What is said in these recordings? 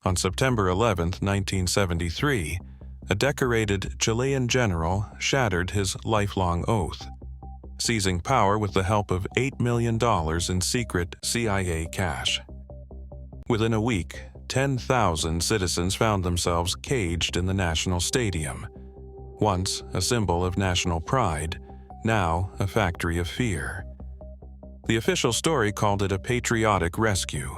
On September 11, 1973, a decorated Chilean general shattered his lifelong oath, seizing power with the help of $8 million in secret CIA cash. Within a week, 10,000 citizens found themselves caged in the National Stadium, once a symbol of national pride, now a factory of fear. The official story called it a patriotic rescue.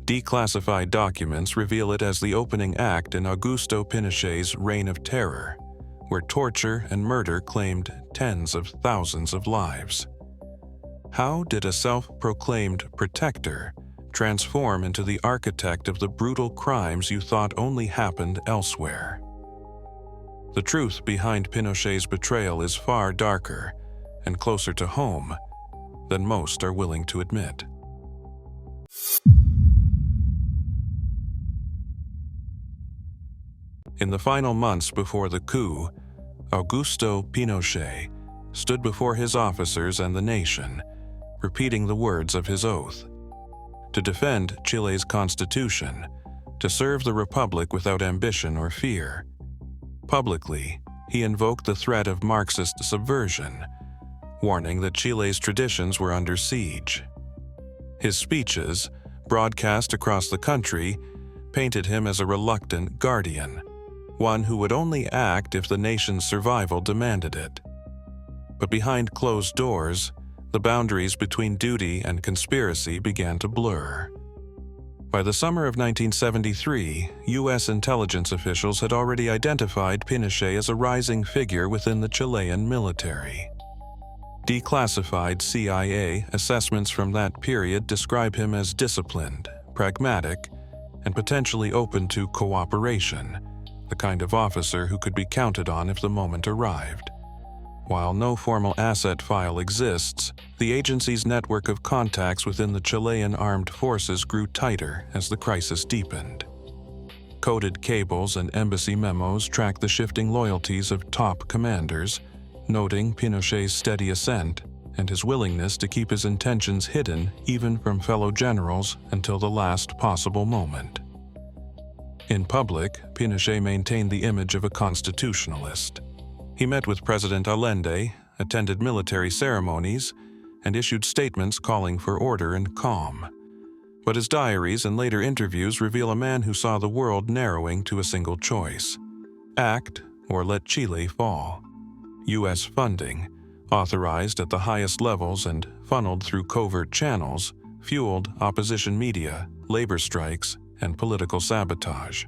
Declassified documents reveal it as the opening act in Augusto Pinochet's reign of terror, where torture and murder claimed tens of thousands of lives. How did a self-proclaimed protector transform into the architect of the brutal crimes you thought only happened elsewhere? The truth behind Pinochet's betrayal is far darker and closer to home than most are willing to admit. In the final months before the coup, Augusto Pinochet stood before his officers and the nation, repeating the words of his oath: to defend Chile's constitution, to serve the republic without ambition or fear. Publicly, he invoked the threat of Marxist subversion, warning that Chile's traditions were under siege. His speeches, broadcast across the country, painted him as a reluctant guardian, one who would only act if the nation's survival demanded it. But behind closed doors, the boundaries between duty and conspiracy began to blur. By the summer of 1973, U.S. intelligence officials had already identified Pinochet as a rising figure within the Chilean military. Declassified CIA assessments from that period describe him as disciplined, pragmatic, and potentially open to cooperation, the kind of officer who could be counted on if the moment arrived. While no formal asset file exists, the agency's network of contacts within the Chilean armed forces grew tighter as the crisis deepened. Coded cables and embassy memos track the shifting loyalties of top commanders, noting Pinochet's steady ascent and his willingness to keep his intentions hidden even from fellow generals until the last possible moment. In public, Pinochet maintained the image of a constitutionalist. He met with President Allende, attended military ceremonies, and issued statements calling for order and calm. But his diaries and later interviews reveal a man who saw the world narrowing to a single choice: act or let Chile fall. U.S. funding, authorized at the highest levels and funneled through covert channels, fueled opposition media, labor strikes, and political sabotage.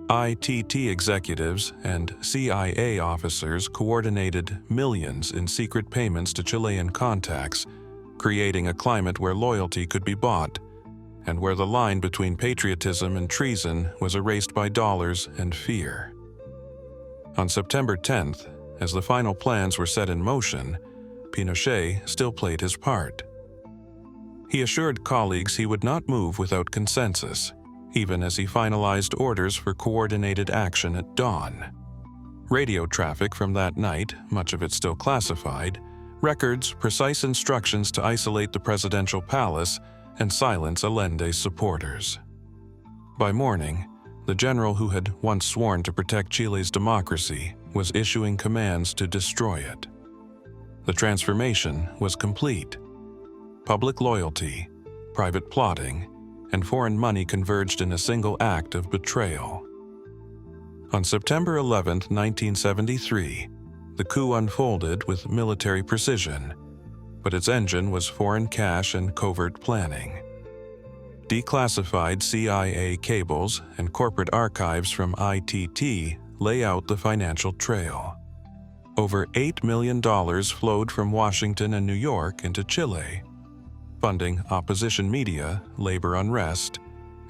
ITT executives and CIA officers coordinated millions in secret payments to Chilean contacts, creating a climate where loyalty could be bought, and where the line between patriotism and treason was erased by dollars and fear. On September 10th, as the final plans were set in motion, Pinochet still played his part. He assured colleagues he would not move without consensus, even as he finalized orders for coordinated action at dawn. Radio traffic from that night, much of it still classified, records precise instructions to isolate the presidential palace and silence Allende's supporters. By morning, the general who had once sworn to protect Chile's democracy was issuing commands to destroy it. The transformation was complete. Public loyalty, private plotting, and foreign money converged in a single act of betrayal. On September 11, 1973, the coup unfolded with military precision, but its engine was foreign cash and covert planning. Declassified CIA cables and corporate archives from ITT lay out the financial trail. Over $8 million flowed from Washington and New York into Chile, funding opposition media, labor unrest,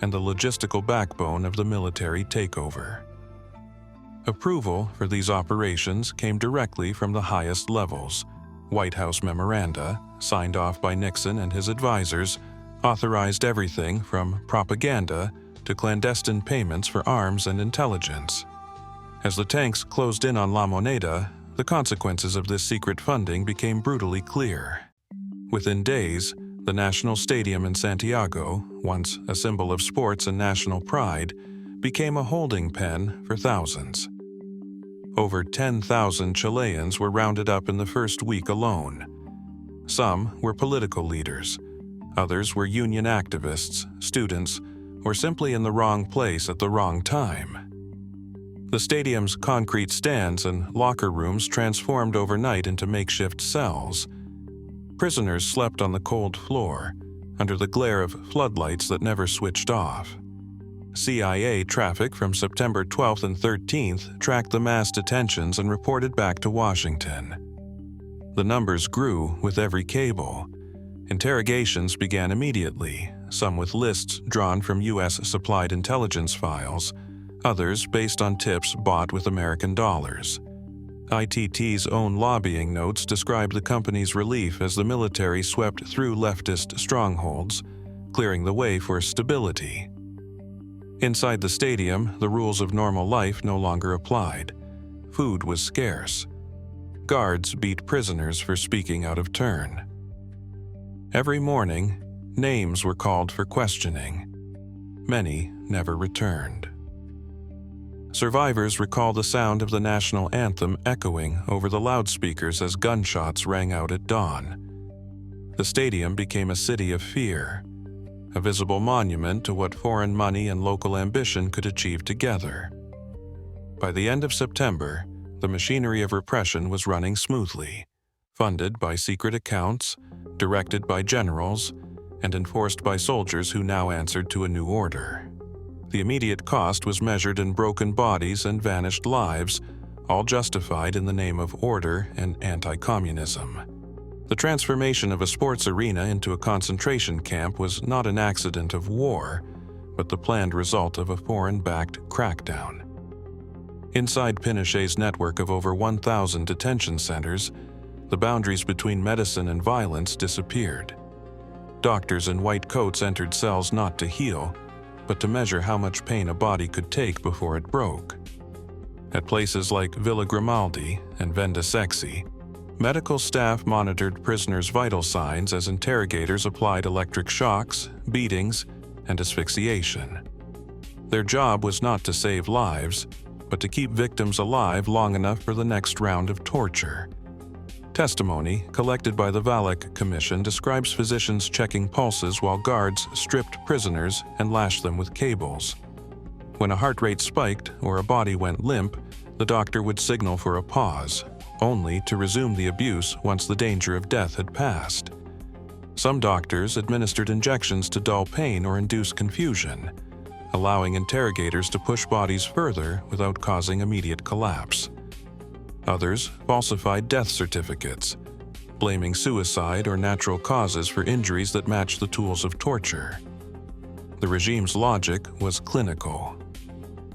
and the logistical backbone of the military takeover. Approval for these operations came directly from the highest levels. White House memoranda, signed off by Nixon and his advisors, authorized everything from propaganda to clandestine payments for arms and intelligence. As the tanks closed in on La Moneda, the consequences of this secret funding became brutally clear. Within days, the National Stadium in Santiago, once a symbol of sports and national pride, became a holding pen for thousands. Over 10,000 Chileans were rounded up in the first week alone. Some were political leaders. Others were union activists, students, or simply in the wrong place at the wrong time. The stadium's concrete stands and locker rooms transformed overnight into makeshift cells. Prisoners slept on the cold floor, under the glare of floodlights that never switched off. CIA traffic from September 12th and 13th tracked the mass detentions and reported back to Washington. The numbers grew with every cable. Interrogations began immediately, some with lists drawn from U.S.-supplied intelligence files, others based on tips bought with American dollars. ITT's own lobbying notes describe the company's relief as the military swept through leftist strongholds, clearing the way for stability. Inside the stadium, the rules of normal life no longer applied. Food was scarce. Guards beat prisoners for speaking out of turn. Every morning, names were called for questioning. Many never returned. Survivors recall the sound of the national anthem echoing over the loudspeakers as gunshots rang out at dawn. The stadium became a city of fear, a visible monument to what foreign money and local ambition could achieve together. By the end of September, the machinery of repression was running smoothly, funded by secret accounts, directed by generals, and enforced by soldiers who now answered to a new order. The immediate cost was measured in broken bodies and vanished lives, all justified in the name of order and anti-communism. The transformation of a sports arena into a concentration camp was not an accident of war, but the planned result of a foreign-backed crackdown. Inside Pinochet's network of over 1,000 detention centers, the boundaries between medicine and violence disappeared. Doctors in white coats entered cells not to heal, but to measure how much pain a body could take before it broke. At places like Villa Grimaldi and Venda Sexy, medical staff monitored prisoners' vital signs as interrogators applied electric shocks, beatings, and asphyxiation. Their job was not to save lives, but to keep victims alive long enough for the next round of torture. Testimony collected by the Valak Commission describes physicians checking pulses while guards stripped prisoners and lashed them with cables. When a heart rate spiked or a body went limp, the doctor would signal for a pause, only to resume the abuse once the danger of death had passed. Some doctors administered injections to dull pain or induce confusion, allowing interrogators to push bodies further without causing immediate collapse. Others falsified death certificates, blaming suicide or natural causes for injuries that matched the tools of torture. The regime's logic was clinical.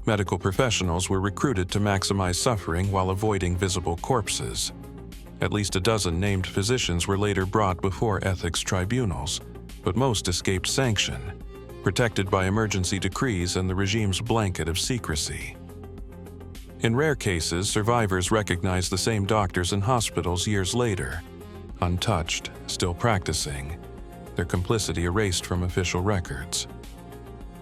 Medical professionals were recruited to maximize suffering while avoiding visible corpses. At least a dozen named physicians were later brought before ethics tribunals, but most escaped sanction, protected by emergency decrees and the regime's blanket of secrecy. In rare cases, survivors recognized the same doctors in hospitals years later, untouched, still practicing, their complicity erased from official records.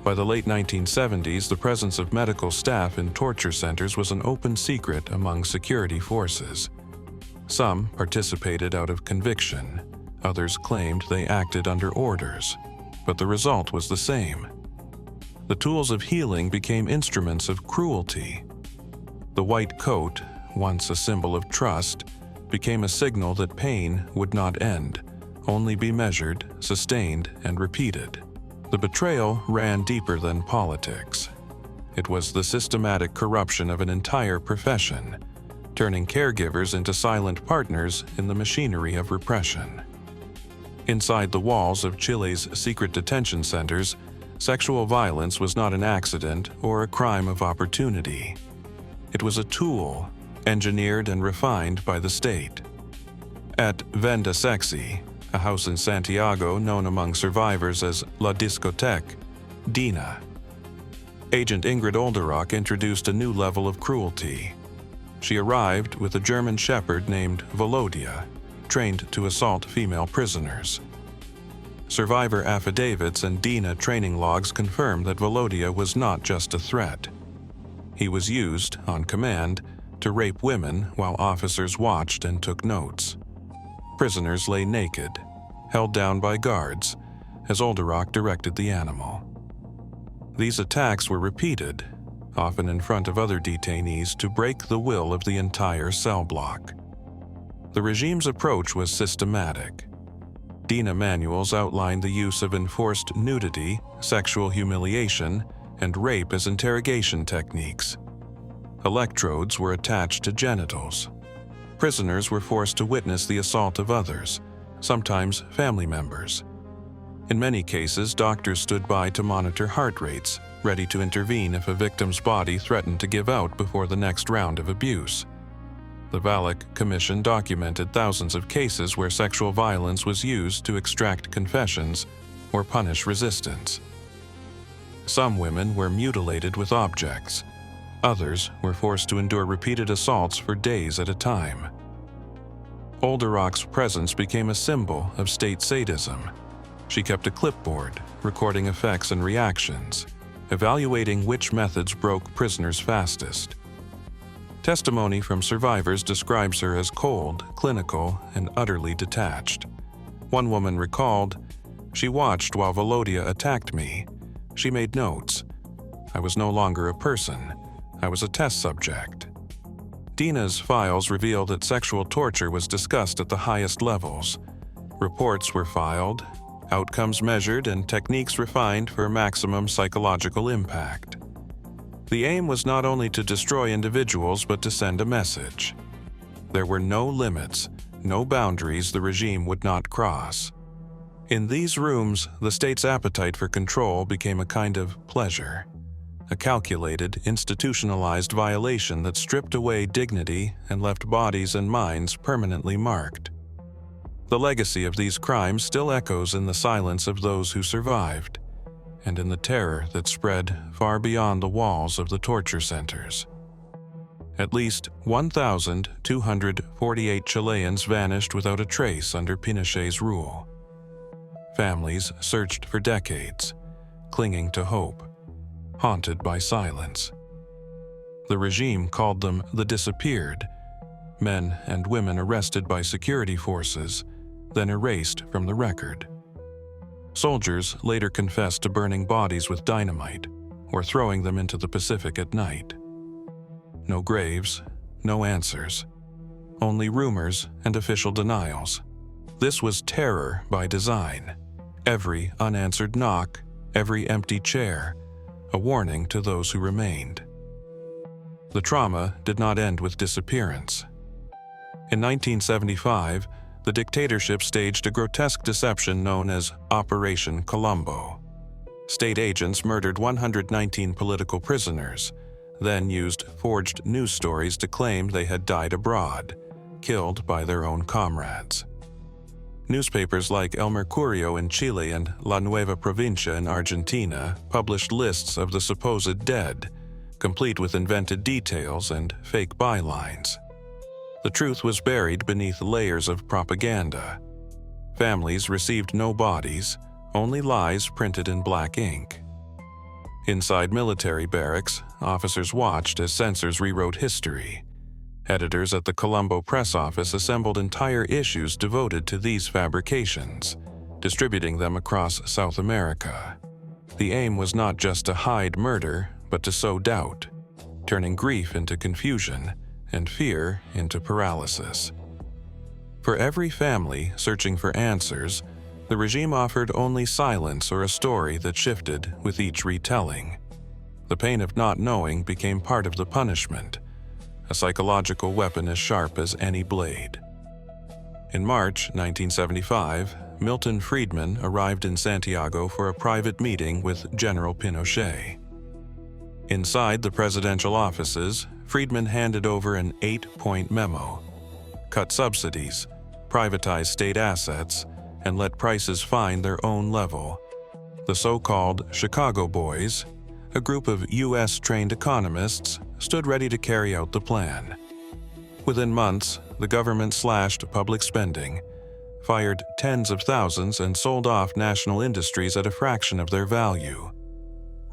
By the late 1970s, the presence of medical staff in torture centers was an open secret among security forces. Some participated out of conviction, others claimed they acted under orders, but the result was the same. The tools of healing became instruments of cruelty. The white coat, once a symbol of trust, became a signal that pain would not end, only be measured, sustained, and repeated. The betrayal ran deeper than politics. It was the systematic corruption of an entire profession, turning caregivers into silent partners in the machinery of repression. Inside the walls of Chile's secret detention centers, sexual violence was not an accident or a crime of opportunity. It was a tool, engineered and refined by the state. At Venda Sexy, a house in Santiago known among survivors as La Discotheque, Dina, Agent Ingrid Olderock introduced a new level of cruelty. She arrived with a German shepherd named Volodya, trained to assault female prisoners. Survivor affidavits and DINA training logs confirm that Volodya was not just a threat. He was used, on command, to rape women while officers watched and took notes. Prisoners lay naked, held down by guards, as Olderach directed the animal. These attacks were repeated, often in front of other detainees, to break the will of the entire cell block. The regime's approach was systematic. DINA manuals outlined the use of enforced nudity, sexual humiliation, and rape as interrogation techniques. Electrodes were attached to genitals. Prisoners were forced to witness the assault of others, sometimes family members. In many cases, doctors stood by to monitor heart rates, ready to intervene if a victim's body threatened to give out before the next round of abuse. The Valak Commission documented thousands of cases where sexual violence was used to extract confessions or punish resistance. Some women were mutilated with objects. Others were forced to endure repeated assaults for days at a time. Olderach's presence became a symbol of state sadism. She kept a clipboard, recording effects and reactions, evaluating which methods broke prisoners fastest. Testimony from survivors describes her as cold, clinical, and utterly detached. One woman recalled, "She watched while Volodya attacked me. She made notes. I was no longer a person. I was a test subject." DINA's files reveal that sexual torture was discussed at the highest levels. Reports were filed, outcomes measured, and techniques refined for maximum psychological impact. The aim was not only to destroy individuals but to send a message. There were no limits, no boundaries the regime would not cross. In these rooms, the state's appetite for control became a kind of pleasure, a calculated, institutionalized violation that stripped away dignity and left bodies and minds permanently marked. The legacy of these crimes still echoes in the silence of those who survived, and in the terror that spread far beyond the walls of the torture centers. At least 1,248 Chileans vanished without a trace under Pinochet's rule. Families searched for decades, clinging to hope, haunted by silence. The regime called them the disappeared, men and women arrested by security forces, then erased from the record. Soldiers later confessed to burning bodies with dynamite or throwing them into the Pacific at night. No graves, no answers, only rumors and official denials. This was terror by design. Every unanswered knock, every empty chair, a warning to those who remained. The trauma did not end with disappearance. In 1975, the dictatorship staged a grotesque deception known as Operation Colombo. State agents murdered 119 political prisoners, then used forged news stories to claim they had died abroad, killed by their own comrades. Newspapers like El Mercurio in Chile and La Nueva Provincia in Argentina published lists of the supposed dead, complete with invented details and fake bylines. The truth was buried beneath layers of propaganda. Families received no bodies, only lies printed in black ink. Inside military barracks, officers watched as censors rewrote history. Editors at the Colombo press office assembled entire issues devoted to these fabrications, distributing them across South America. The aim was not just to hide murder, but to sow doubt, turning grief into confusion and fear into paralysis. For every family searching for answers, the regime offered only silence or a story that shifted with each retelling. The pain of not knowing became part of the punishment, a psychological weapon as sharp as any blade. In March 1975, Milton Friedman arrived in Santiago for a private meeting with General Pinochet. Inside the presidential offices, Friedman handed over an 8-point memo: cut subsidies, privatize state assets, and let prices find their own level. The so-called Chicago Boys, a group of U.S.-trained economists, stood ready to carry out the plan. Within months, the government slashed public spending, fired tens of thousands and sold off national industries at a fraction of their value.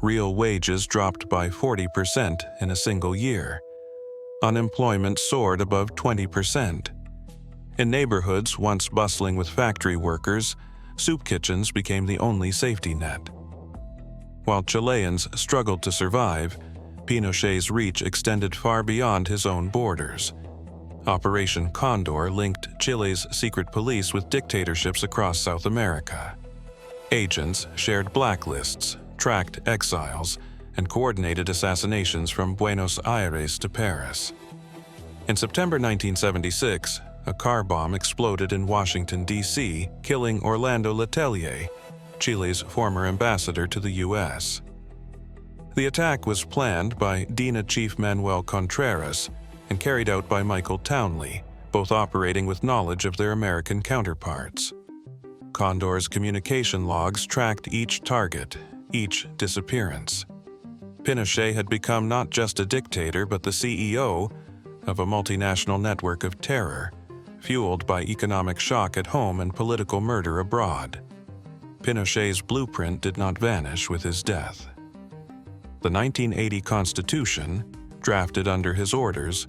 Real wages dropped by 40% in a single year. Unemployment soared above 20%. In neighborhoods once bustling with factory workers, soup kitchens became the only safety net. While Chileans struggled to survive, Pinochet's reach extended far beyond his own borders. Operation Condor linked Chile's secret police with dictatorships across South America. Agents shared blacklists, tracked exiles, and coordinated assassinations from Buenos Aires to Paris. In September 1976, a car bomb exploded in Washington, D.C., killing Orlando Letelier, Chile's former ambassador to the U.S. The attack was planned by DINA Chief Manuel Contreras and carried out by Michael Townley, both operating with knowledge of their American counterparts. Condor's communication logs tracked each target, each disappearance. Pinochet had become not just a dictator but the CEO of a multinational network of terror, fueled by economic shock at home and political murder abroad. Pinochet's blueprint did not vanish with his death. The 1980 Constitution, drafted under his orders,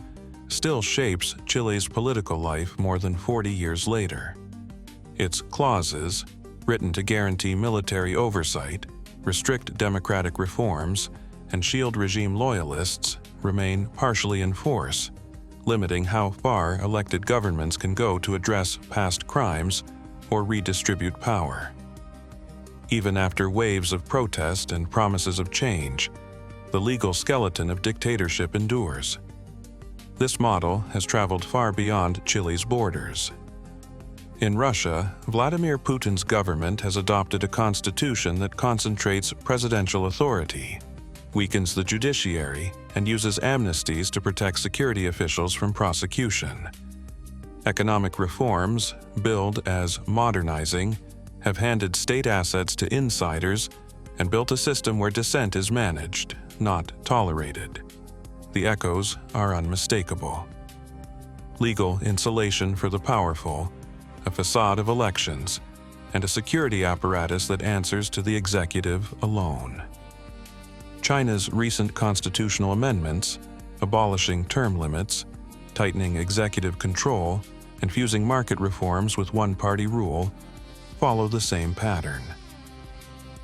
still shapes Chile's political life more than 40 years later. Its clauses, written to guarantee military oversight, restrict democratic reforms, and shield regime loyalists, remain partially in force, limiting how far elected governments can go to address past crimes or redistribute power. Even after waves of protest and promises of change, the legal skeleton of dictatorship endures. This model has traveled far beyond Chile's borders. In Russia, Vladimir Putin's government has adopted a constitution that concentrates presidential authority, weakens the judiciary, and uses amnesties to protect security officials from prosecution. Economic reforms, billed as modernizing, have handed state assets to insiders and built a system where dissent is managed, not tolerated. The echoes are unmistakable. Legal insulation for the powerful, a facade of elections, and a security apparatus that answers to the executive alone. China's recent constitutional amendments, abolishing term limits, tightening executive control, and fusing market reforms with one-party rule, follow the same pattern.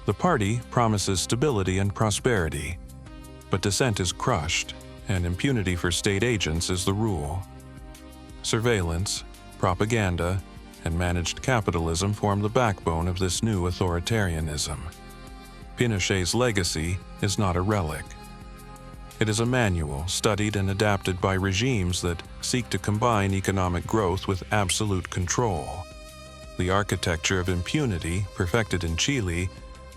The party promises stability and prosperity, but dissent is crushed, and impunity for state agents is the rule. Surveillance, propaganda, and managed capitalism form the backbone of this new authoritarianism. Pinochet's legacy is not a relic. It is a manual studied and adapted by regimes that seek to combine economic growth with absolute control. The architecture of impunity, perfected in Chile,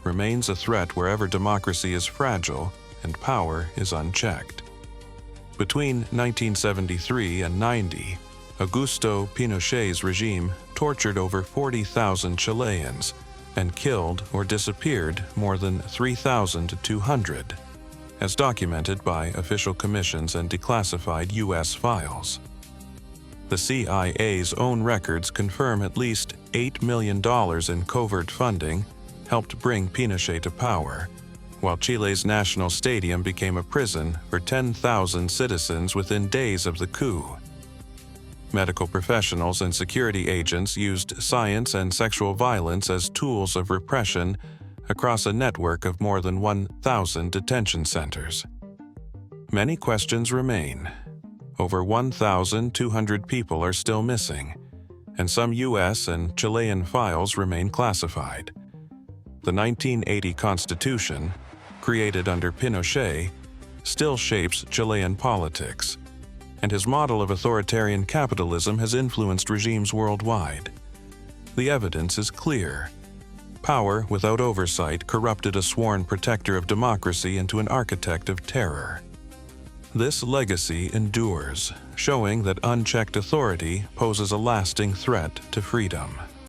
remains a threat wherever democracy is fragile and power is unchecked. Between 1973 and 90, Augusto Pinochet's regime tortured over 40,000 Chileans and killed or disappeared more than 3,200, as documented by official commissions and declassified U.S. files. The CIA's own records confirm at least $8 million in covert funding helped bring Pinochet to power, while Chile's national stadium became a prison for 10,000 citizens within days of the coup. Medical professionals and security agents used science and sexual violence as tools of repression across a network of more than 1,000 detention centers. Many questions remain. Over 1,200 people are still missing, and some U.S. and Chilean files remain classified. The 1980 Constitution, created under Pinochet, still shapes Chilean politics, and his model of authoritarian capitalism has influenced regimes worldwide. The evidence is clear. Power without oversight corrupted a sworn protector of democracy into an architect of terror. This legacy endures, showing that unchecked authority poses a lasting threat to freedom.